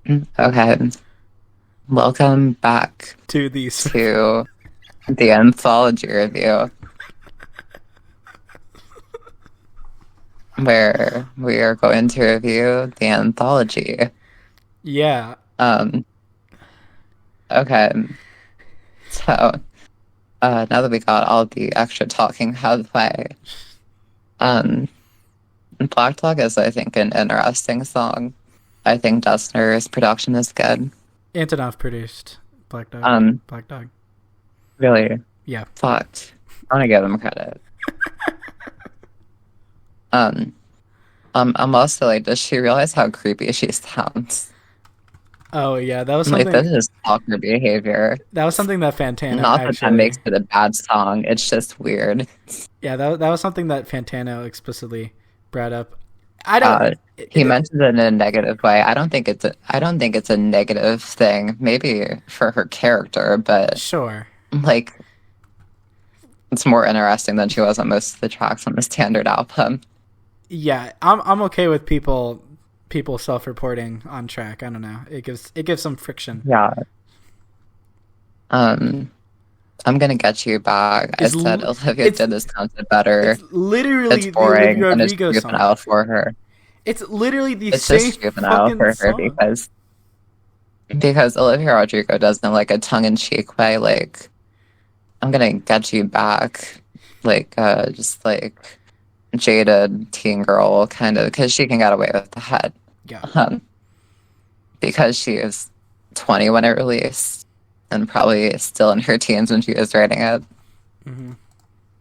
Okay, welcome back To these. to the Anthology review, where we are going to review the Anthology. Yeah. Um, okay, so now that we got all the extra talking out of the way, um, Black Dog is, I think, an interesting song. I think Dustner's production is good. Antonov produced Black Dog. Um, Black Dog. really Yeah. fucked. I want to give him credit. Um, I'm also like, does she realize how creepy she sounds? Oh yeah, that was Like, this something. is stalker behavior. That was something that Fantano Not that that actually. makes it a bad song. It's just weird. Yeah, that was something that Fantano explicitly brought up. I don't. Uh, he It, mentions it in a negative way. I don't think it's a negative thing. Maybe for her character, but sure. like, it's more interesting than she was on most of the tracks on the standard album. Yeah, I'm okay with people self-reporting on track. I don't know. It gives some friction. Yeah. Um, I'm gonna get you back. I It's said l- Olivia it's did this content better. it's It's literally the Olivia boring and it's Rodrigo song. juvenile for her. It's literally the It's same just juvenile fucking for her song. because Olivia Rodrigo does in like a tongue-in-cheek way, like I'm gonna get you back, like just like jaded teen girl kind of because she can get away with that. Yeah. Um, because she is 20 when it released and probably still in her teens when she was writing it. hmm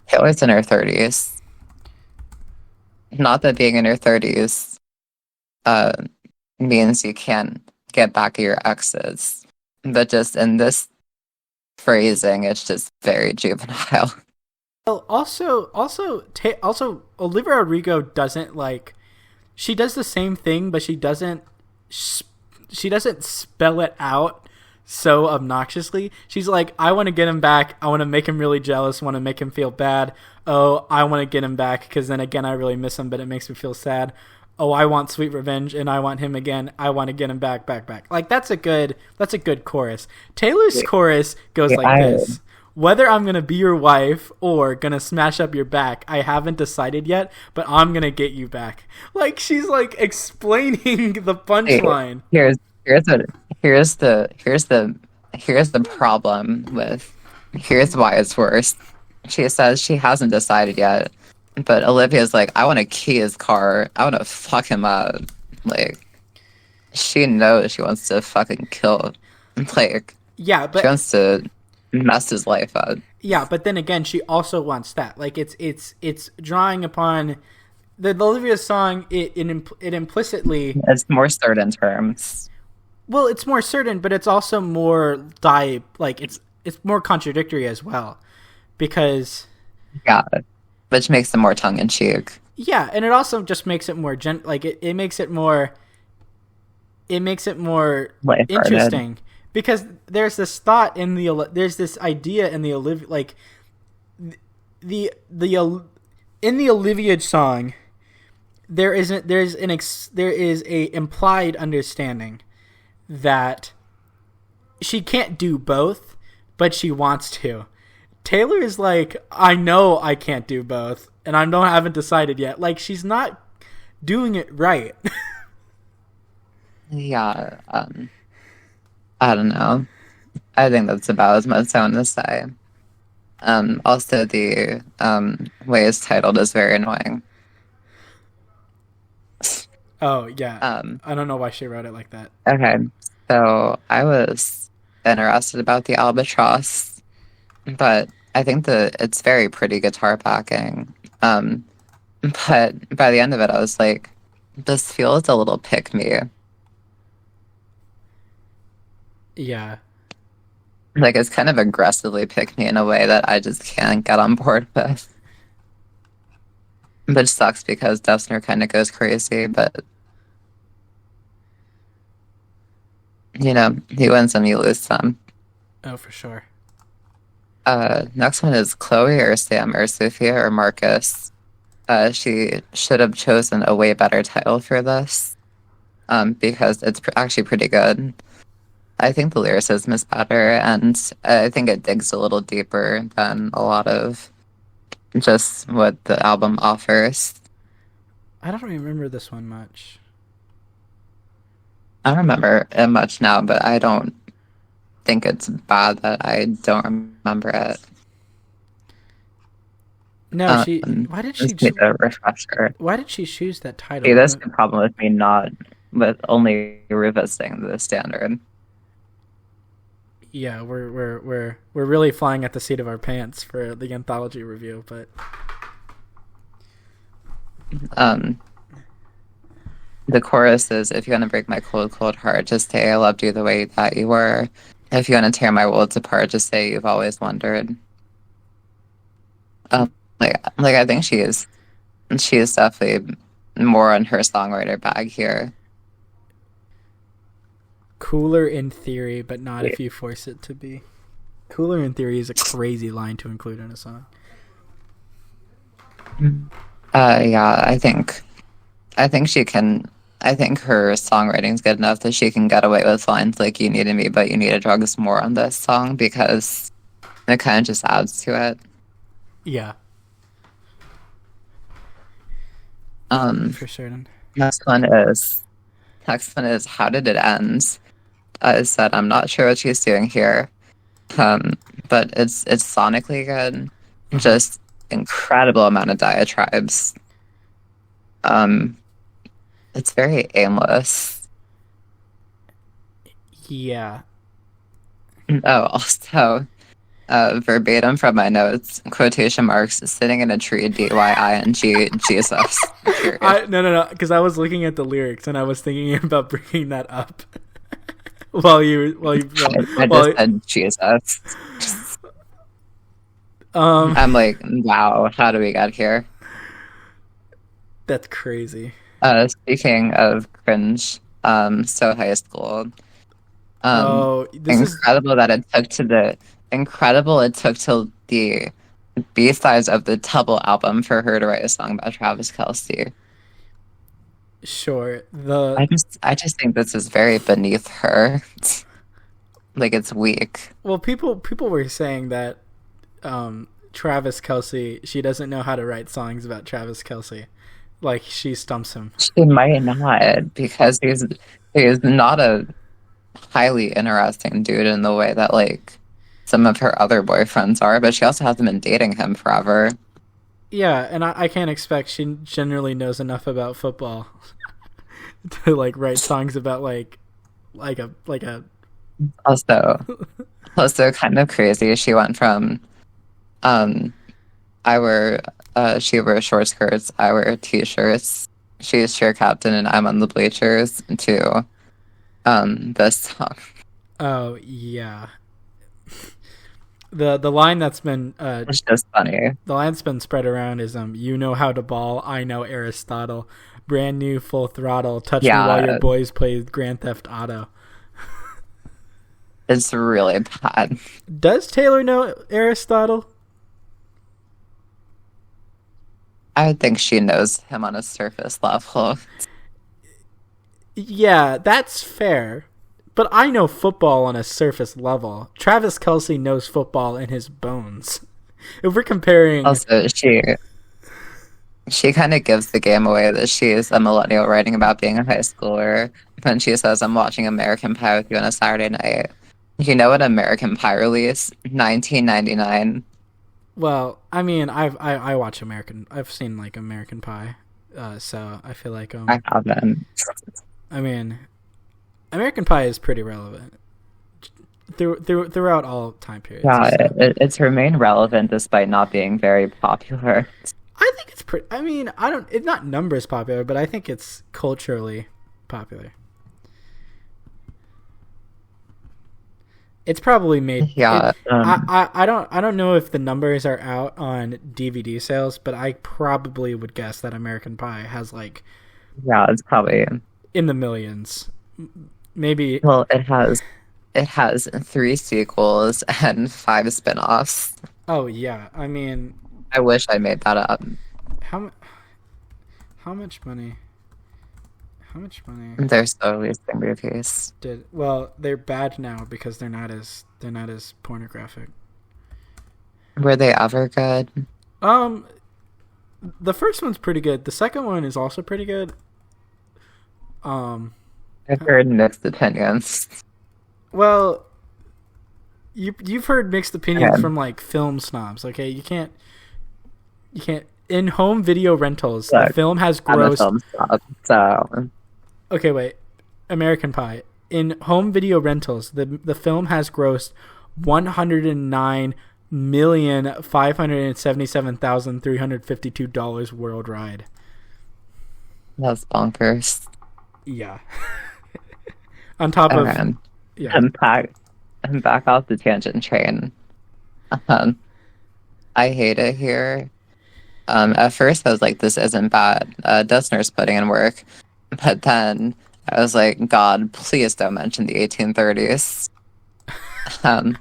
Taylor's in her 30s. Not that being in your 30s uh, means you can't get back at your exes, but just in this phrasing, it's just very juvenile. Well, also, Olivia Rodrigo doesn't like. She does the same thing, but she doesn't spell it out so obnoxiously. She's like, I want to get him back. I want to make him really jealous. Want to make him feel bad. Oh, I want to get him back because then again, I really miss him, but it makes me feel sad. Oh, I want sweet revenge and I want him again. I want to get him back, back, back. Like that's a good chorus. Taylor's chorus goes like I this. Whether I'm gonna be your wife or gonna smash up your back, I haven't decided yet, but I'm gonna get you back. Like she's like explaining the punchline. here's here's the here's the here's the here's the problem with here's why it's worse. She says she hasn't decided yet, but Olivia's like, I want to key his car. I want to fuck him up. Like she knows she wants to fucking kill. Like Yeah, she but wants to mess his life up. yeah, but then again, she also wants that. Like it's drawing upon the Olivia song. It implicitly, It's more certain terms. well, it's more certain, but it's also more like it's more contradictory as well, because Yeah, which makes them more tongue in cheek. yeah, and it also just makes it more like it makes it more Lighthearted. interesting because there's this thought in there's this idea in the Olivia like the in the Olivia song there is a implied understanding that she can't do both, but she wants to. Taylor is like, I know I can't do both, and haven't decided yet. Like she's not doing it right. Yeah, I don't know. I think that's about as much as I want to say. Also, the way it's titled is very annoying. Oh yeah, Um, I don't know why she wrote it like that. okay, so I was interested about the albatross, but I think that it's very pretty guitar backing. But by the end of it, I was like, this feels a little pick me. Yeah, Like it's kind of aggressively pick me in a way that I just can't get on board with. Which sucks because Dessner kind of goes crazy, but you know, he wins some, you lose some. oh for sure. Next one is Chloe or Sam or Sophia or Marcus. She should have chosen a way better title for this. because it's actually pretty good. I think the lyricism is better, and I think it digs a little deeper than a lot of just what the album offers. I don't remember this one much. I don't remember it much now, but I don't think it's bad that I don't remember it. No, she. Why did she? Just need a refresher. Why did she choose that title? See, that's the problem with me not with only revisiting the standard. Yeah, we're really flying at the seat of our pants for the anthology review, but the chorus is, if you want to break my cold, cold heart, just say I loved you the way that you were. If you want to tear my worlds apart, just say you've always wondered. Like I think she is definitely more on her songwriter bag here. Cooler in theory, but not if you force it to be. Cooler in theory is a crazy line to include in a song. Yeah, I think she can. I think her songwriting's good enough that she can get away with lines like "You needed me, but you needed drugs" more on this song because it kind of just adds to it. Yeah. For certain. Next one is "How Did It End?" I said I'm not sure what she's doing here, but it's sonically good. Just incredible amount of diatribes. It's very aimless. Yeah. Oh, also, verbatim from my notes, quotation marks, sitting in a tree, D-Y-I-N-G, Jesus. No, because I was looking at the lyrics and I was thinking about bringing that up while you I said Jesus. I'm like, wow, how do we get here? That's crazy. Speaking of cringe, so high school. Incredible it took till the B-sides of the Double album for her to write a song about Travis Kelce. Sure. I just think this is very beneath her. Like, it's weak. Well, people were saying that Travis Kelce, she doesn't know how to write songs about Travis Kelce. Like, she stumps him. She might not, because he's not a highly interesting dude in the way that, like, some of her other boyfriends are, but she also hasn't been dating him forever. Yeah, and I can't expect she generally knows enough about football to, like, write songs about, like a... Also kind of crazy. She went from, she wears short skirts, I wear t-shirts, she's cheer captain, and I'm on the bleachers, to this song. Oh, yeah. The line that's been It's just funny. The line that's been spread around is you know how to ball, I know Aristotle. Brand new full throttle. Touch me while your boys play Grand Theft Auto. It's really bad. Does Taylor know Aristotle? I think she knows him on a surface level. Yeah, that's fair. But I know football on a surface level. Travis Kelce knows football in his bones. If we're comparing... Also, she kind of gives the game away that she is a millennial writing about being a high schooler when she says, I'm watching American Pie with you on a Saturday night. You know what American Pie released? 1999. Well, I mean, I watch I've seen, like, American Pie, so I feel like... I haven't. I mean, American Pie is pretty relevant throughout all time periods. Yeah, so. it's remained relevant despite not being very popular. I think it's pretty... I mean, it's not numbers popular, but I think it's culturally popular. It's probably made... Yeah. I don't know if the numbers are out on DVD sales, but I probably would guess that American Pie has, like... Yeah, it's probably... in the millions. Maybe... Well, it has 3 sequels and 5 spin-offs. Oh, yeah. I mean... I wish I made that up. How much money? How much money They're so releasing movies. did? Well, they're bad now because they're not as pornographic. Were they ever good? Um, the first one's pretty good. The second one is also pretty good. Um, I've heard mixed opinions. well, you've heard mixed opinions Yeah. from like film snobs. Okay, you can't in home video rentals. The Look, film has I'm a grossed. film snob, so Okay, wait. American Pie. In home video rentals, the film has grossed $109,577,352 worldwide. that's bonkers. Yeah. On top of Okay. yeah. I'm back off the tangent train. Um, I hate it here. At first I was like, this isn't bad. Dessner's putting in work. But then I was like, God, please don't mention the 1830s. Um,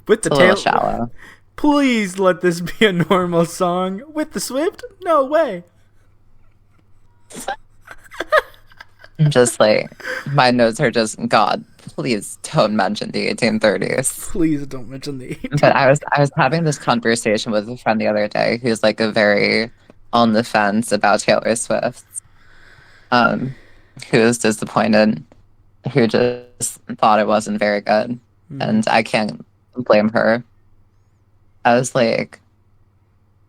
With the it's a little tail. shallow. Please let this be a normal song. With the Swift? No way. Just like, my notes are just, God, please don't mention the 1830s. Please don't mention the 18. But I was having this conversation with a friend the other day who's like a very on the fence about Taylor Swift. Who was disappointed, who just thought it wasn't very good. And I can't blame her. I was like,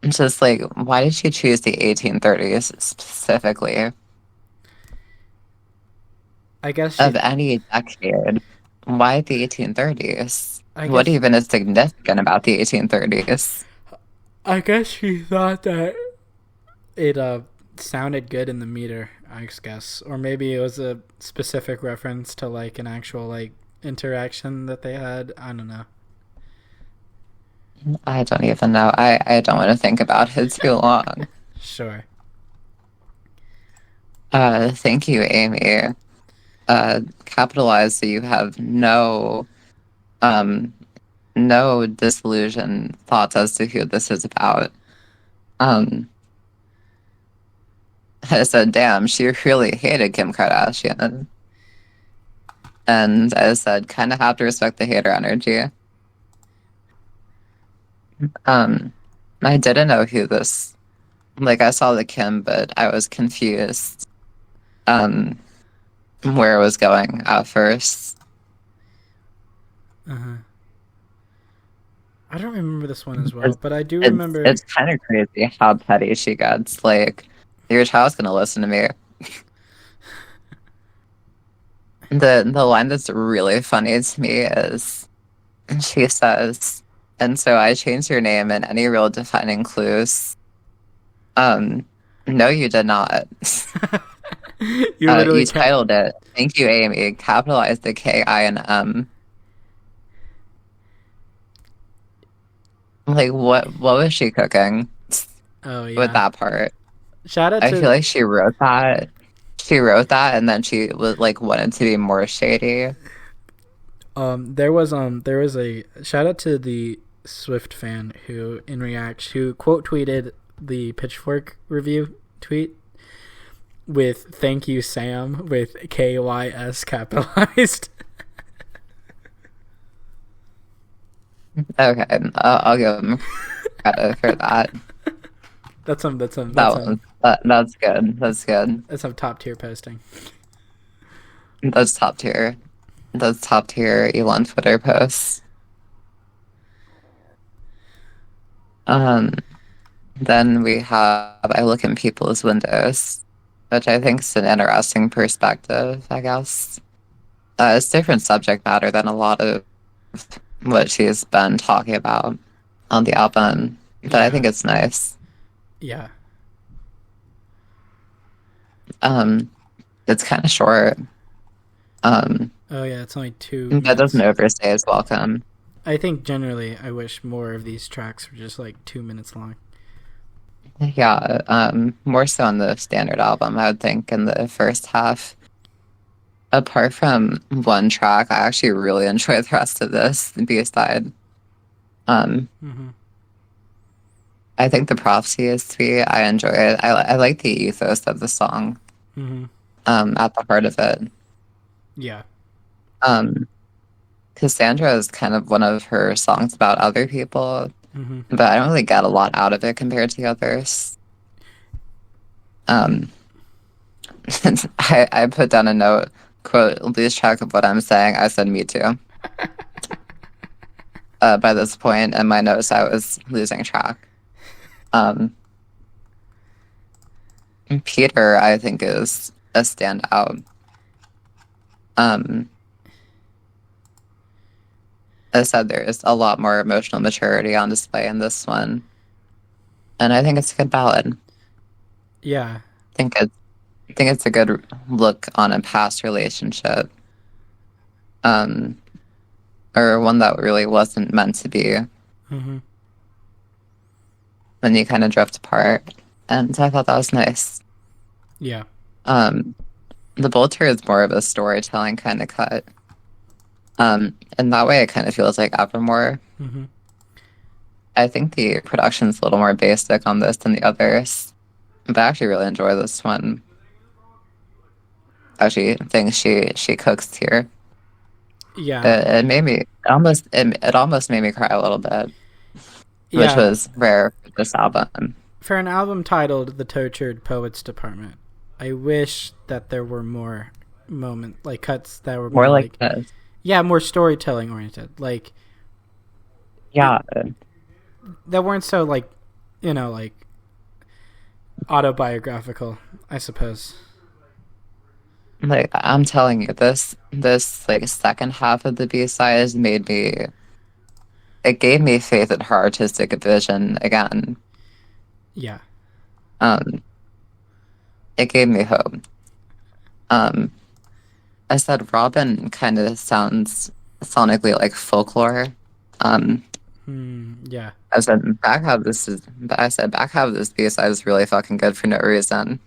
just like, why did she choose the 1830s specifically? I guess Of any decade, why the 1830s? I What guess- even is significant about the 1830s? I guess she thought that it sounded good in the meter, I guess. Or maybe it was a specific reference to like an actual like interaction that they had. I don't know. I don't even know. I don't want to think about it too long. Sure. Thank you, Amy. Capitalize so you have no disillusioned thoughts as to who this is about. I said, damn, she really hated Kim Kardashian. And I said, kind of have to respect the hater energy. I didn't know who this, like, I saw the Kim, but I was confused, where it was going at first. Uh-huh. I don't remember this one as well, but I do remember. It's kind of crazy how petty she gets. Like, your child's gonna listen to me. The line that's really funny to me is she says, and so I changed your name and any real defining clues. No, you did not. You literally You titled it. Thank you, Amy. Capitalize the K, I, and M. Like, what was she cooking Oh yeah. with that part? Shout out I to feel like she wrote that. She wrote that, and then she was like wanted to be more shady. there was a shout out to the Swift fan who quote tweeted the Pitchfork review tweet with "Thank you, Sam" with KYS capitalized. Okay, I'll give him credit for that. That's some That's good. That's good. that's some top tier posting. That's top tier. That's top tier Elon Twitter posts. Then we have I look in people's windows, which I think is an interesting perspective, I guess. It's different subject matter than a lot of what she's been talking about on the album, but I think it's nice. Yeah. It's kind of short. Oh yeah, it's only 2 minutes. That doesn't overstay its welcome. I think generally I wish more of these tracks were just like 2 minutes long. Yeah, more so on the standard album, I would think, in the first half. Apart from one track, I actually really enjoy the rest of this B-side. Mm-hmm. I think the prophecy is sweet. I enjoy it. I like the ethos of the song. Mm-hmm. At the heart of it. Yeah. Um, Cassandra is kind of one of her songs about other people, Mm-hmm. but I don't really get a lot out of it compared to the others. Um, I put down a note, quote, lose track of what I'm saying. I said me too. By this point in my notes, I was losing track. Um, Peter, I think, is a standout. Um, as I said, there is a lot more emotional maturity on display in this one, and I think it's a good ballad. Yeah. I think it's a good look on a past relationship, um, or one that really wasn't meant to be. Mm-hmm. When you kind of drift apart, and I thought that was nice. Yeah. The Bolter is more of a storytelling kind of cut. In that way, it kind of feels like Evermore. Mm-hmm. I think the production's a little more basic on this than the others, but I actually really enjoy this one. I actually think she cooks here. Yeah. It made me it almost made me cry a little bit, which Yeah. was rare for this album. For an album titled "The Tortured Poets Department," I wish that there were more cuts that were More like this. yeah, more storytelling oriented, like Yeah. that weren't so like autobiographical, I suppose. Like I'm telling you, this like second half of the B-sides made me. It gave me faith in her artistic vision again. Yeah. Um, it gave me hope. I said Robin kind of sounds sonically like folklore. Yeah. I said back half of this B-side is really fucking good for no reason.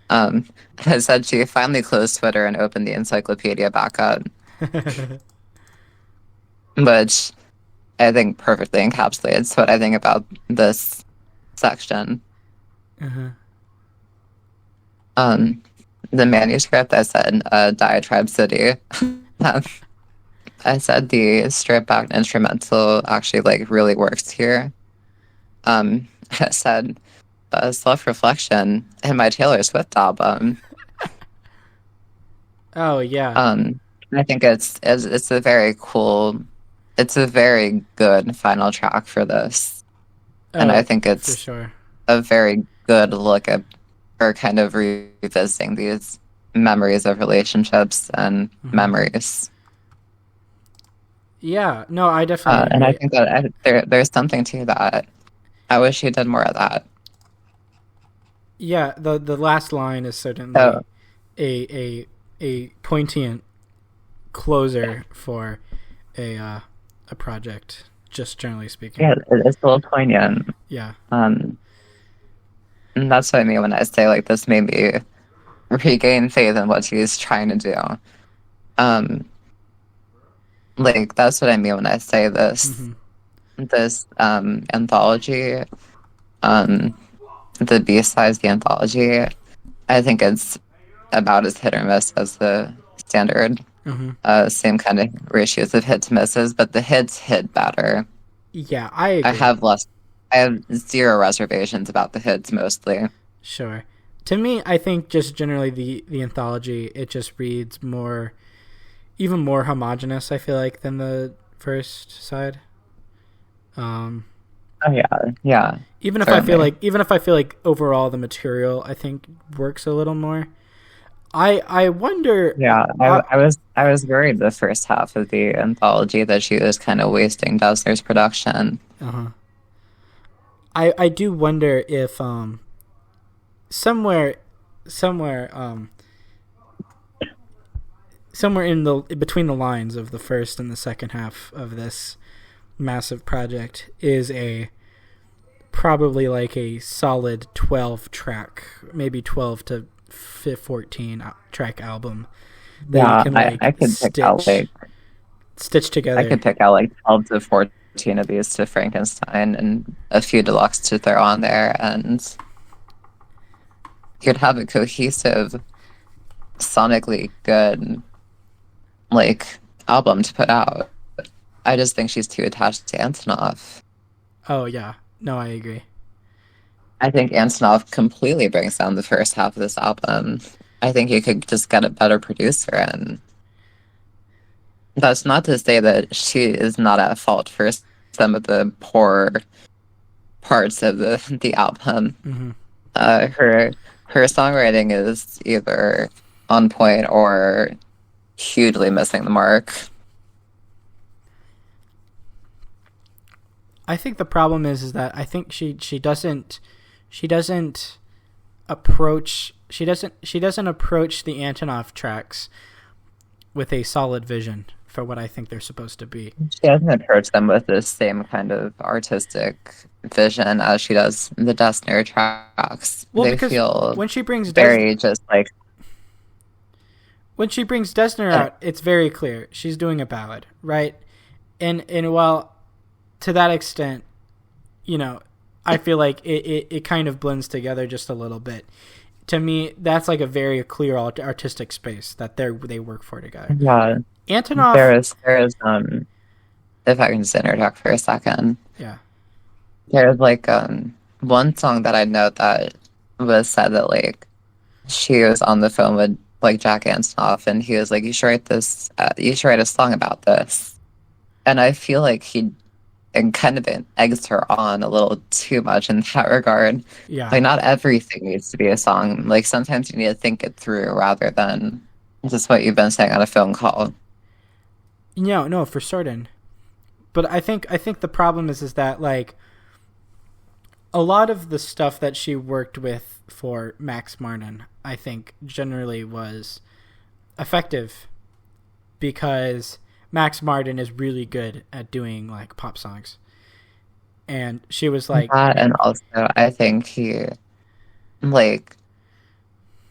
I said she finally closed Twitter and opened the encyclopedia back up, which I think perfectly encapsulates what I think about this section. Uh-huh. The manuscript, I said Diatribe City. I said the stripped back instrumental actually like really works here. I said self-reflection in my Taylor Swift album. Oh yeah. I think it's a very cool, it's a very good final track for this, and I think for it's sure. a very good look at or kind of revisiting these memories of relationships and memories. Yeah, no, I definitely and I agree. think that there's something to that. I wish he did more of that. Yeah, the last line is certainly Oh. a poignant closer for a project, just generally speaking. Yeah, it's a little poignant. Yeah. And that's what I mean when I say like this made me regain faith in what she's trying to do. Like that's what I mean when I say this. Mm-hmm. This anthology, the B-sides, the anthology. I think it's about as hit or miss as the standard. Mm-hmm. Same kind of ratios of hit to misses, but the hits hit better. Yeah, I agree. I have zero reservations about the hits mostly. Sure. To me, I think just generally the anthology, it just reads more, even more homogenous, I feel like, than the first side. Oh yeah. Even if Certainly. I feel like overall the material I think works a little more. I wonder. Yeah, I was worried the first half of the anthology that she was kind of wasting Dessner's production. Uh-huh. I do wonder if somewhere in the between the lines of the first and the second half of this massive project is probably like a solid 12 track, maybe 12 to 14 track album that Yeah, you can like I could pick out like stitch together. I could pick out like 12 to 14 of these to Frankenstein and a few deluxe to throw on there, and you'd have a cohesive, sonically good like album to put out. I just think she's too attached to Antonov. Oh yeah, no, I agree. I think Antonov completely brings down the first half of this album. I think you could just get a better producer in. That's not to say that she is not at fault for some of the poor parts of the album. Hmm. Her songwriting is either on point or hugely missing the mark. I think the problem is that I think she doesn't she doesn't approach the Antonov tracks with a solid vision for what I think they're supposed to be. She doesn't approach them with the same kind of artistic vision as she does the Destner tracks. Well, They because feel when she brings very just like when she brings Desner out, it's very clear she's doing a ballad, right? And while to that extent, I feel like it kind of blends together just a little bit. To me, that's like a very clear artistic space that they work for together. yeah. Antonov, There is if I can just interject for a second. yeah, There's like one song that I know that was said that like she was on the phone with like Jack Antonoff and he was like, you should write this you should write a song about this. And I feel like he and kind of eggs her on a little too much in that regard. yeah. Like not everything needs to be a song. Like sometimes you need to think it through rather than just what you've been saying on a phone call. No, for certain. But I think the problem is that like a lot of the stuff that she worked with for Max Martin, I think generally was effective because Max Martin is really good at doing like pop songs. And she was like That and also I think he like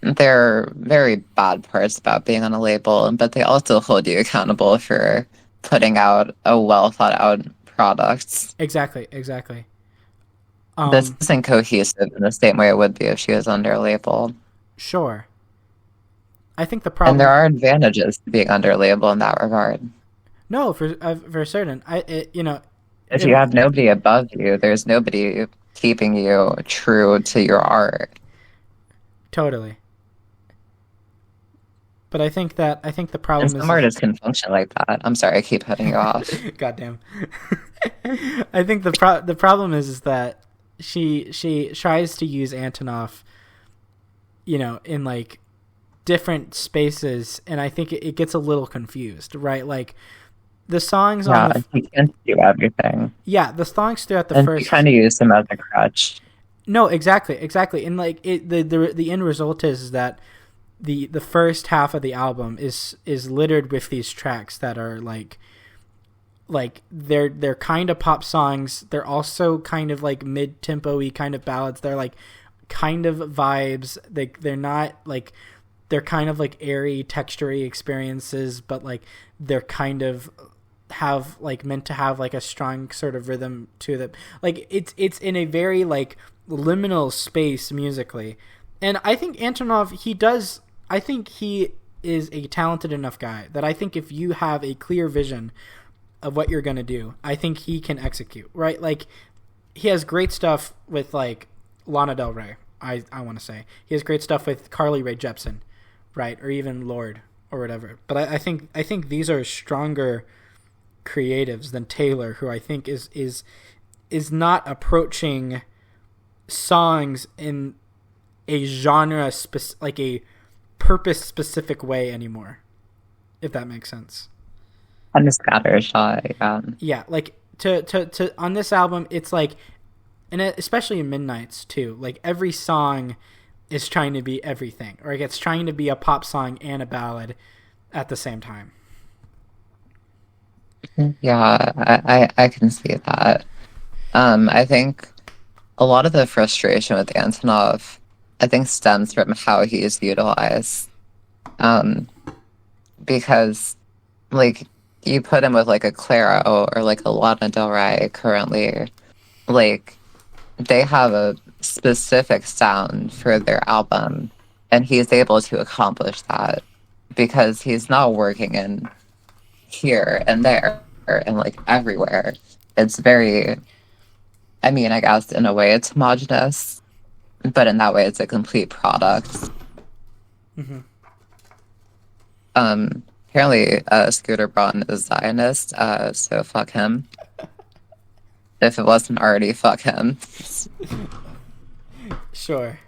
there are very bad parts about being on a label, but they also hold you accountable for putting out a well thought out product. exactly. This isn't cohesive in the same way it would be if she was under a label. Sure. I think the And problem there are advantages to being under a label in that regard. No, for certain. If you have nobody above you, there's nobody keeping you true to your art. Totally. But I think the problem And is some artists can function like that. I'm sorry, I keep cutting you off. goddamn. I think the problem is that she tries to use Antonov, in like different spaces, and I think it gets a little confused, right? Like the songs on the he can't do everything. the songs throughout the And first you kind of use him as a crutch. No, exactly, and like the end result is that the first half of the album is littered with these tracks that are like they're kind of pop songs. They're also kind of like mid-tempo-y kind of ballads. They're like kind of vibes. They're not like they're kind of like airy, textury experiences, but like they're kind of have like meant to have like a strong sort of rhythm to them. Like it's in a very like liminal space musically. And I think Antonov, I think he is a talented enough guy that I think if you have a clear vision of what you're going to do, I think he can execute, right? Like he has great stuff with like Lana Del Rey. I want to say he has great stuff with Carly Rae Jepsen, right? Or even Lorde or whatever. But I think these are stronger creatives than Taylor, who I think is not approaching songs in a genre like a purpose specific way anymore, if that makes sense. On a scattershot, Yeah, like to on this album, it's like, and especially in Midnights too. Like every song is trying to be everything, or it's trying to be a pop song and a ballad at the same time. Yeah, I can see that. I think a lot of the frustration with Antonov, I think, stems from how he is utilized. Because, like, you put him with, like, a Clairo or, like, a Lana Del Rey currently, like, they have a specific sound for their album, and he's able to accomplish that because he's not working in here and there and like everywhere. It's very, I mean, I guess in a way it's homogenous, but in that way it's a complete product. Mm-hmm. Apparently, Scooter Braun is Zionist, so fuck him. If it wasn't already, fuck him. Sure.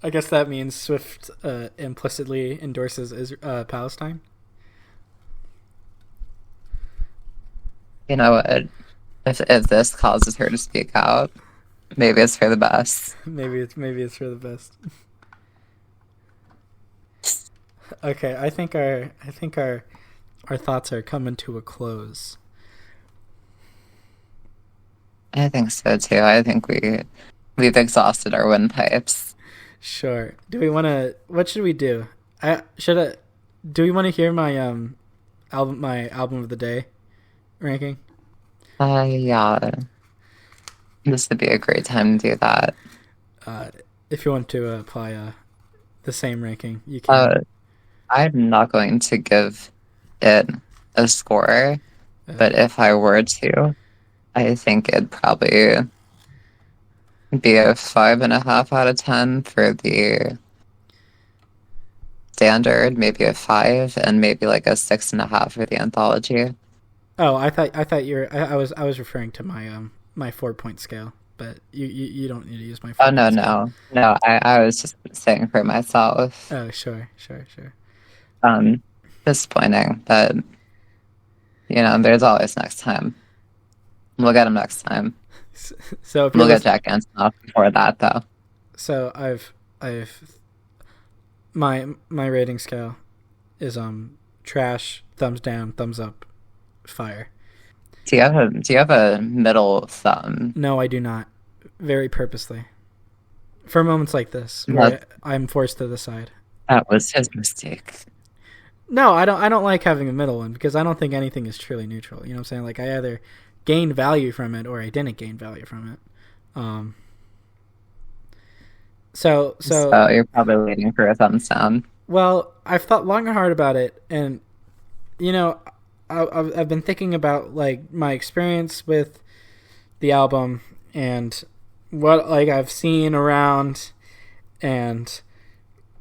I guess that means Swift implicitly endorses Palestine. You know what? If this causes her to speak out, maybe it's for the best. Maybe it's for the best. Okay, I think our thoughts are coming to a close. I think so too. I think we've exhausted our windpipes. Sure. Do we want to? What should we do? Do we want to hear my album of the day ranking? Yeah. This would be a great time to do that. If you want to apply the same ranking, you can. I'm not going to give it a score, but if I were to, I think it'd probably be a 5.5 out of 10 for the standard, maybe a 5, and maybe like a 6.5 for the anthology. Oh, I thought you were. I was referring to my my 4-point scale, but you don't need to use my. Oh no. I was just saying for myself. Oh sure. Disappointing, but there's always next time. We'll get him next time. So we'll get Jack Antonoff before that, though. So I've my rating scale is trash, thumbs down, thumbs up, fire. Do you have a middle thumb? No, I do not. Very purposely. For moments like this, where I'm forced to decide. That was his mistake. No, I don't like having a middle one because I don't think anything is truly neutral. You know what I'm saying? Like I either gained value from it or I didn't gain value from it. So you're probably waiting for a thumbs down. Well, I've thought long and hard about it, and I've been thinking about like my experience with the album and what like I've seen around and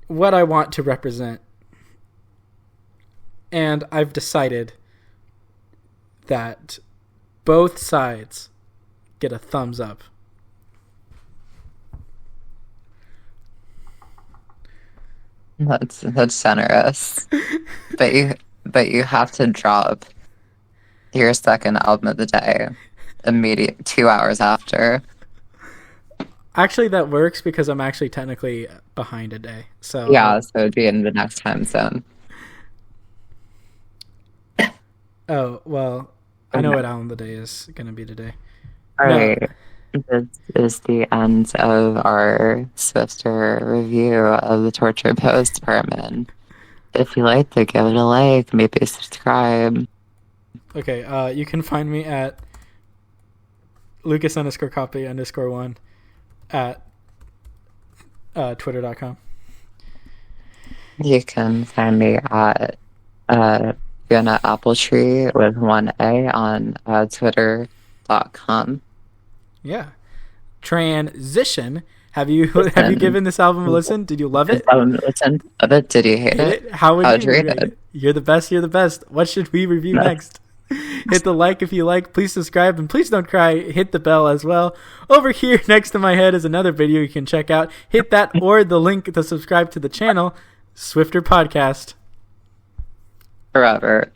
what I want to represent. And I've decided that both sides get a thumbs up. That's generous. but you have to drop your second album of the day immediate 2 hours after. Actually, that works because I'm actually technically behind a day. So yeah, so it'd be in the next time zone. Oh, well, I know what album of the day is going to be today. All right. This is the end of our Swifter review of the Torture Pose Department. If you liked it, give it a like, maybe subscribe. Okay, you can find me at Lucas_copy_1 at twitter.com. You can find me at Fiona Appletree with 1A on twitter.com. Yeah. Transition. Have you given this album a listen? Did you love it? Listen. Love it. Did you hate it? How would you rate rate it? You're the best. You're the best. What should we review next? Hit the like if you like. Please subscribe. And please don't cry. Hit the bell as well. Over here next to my head is another video you can check out. Hit that or the link to subscribe to the channel. Swifter Podcast. Forever.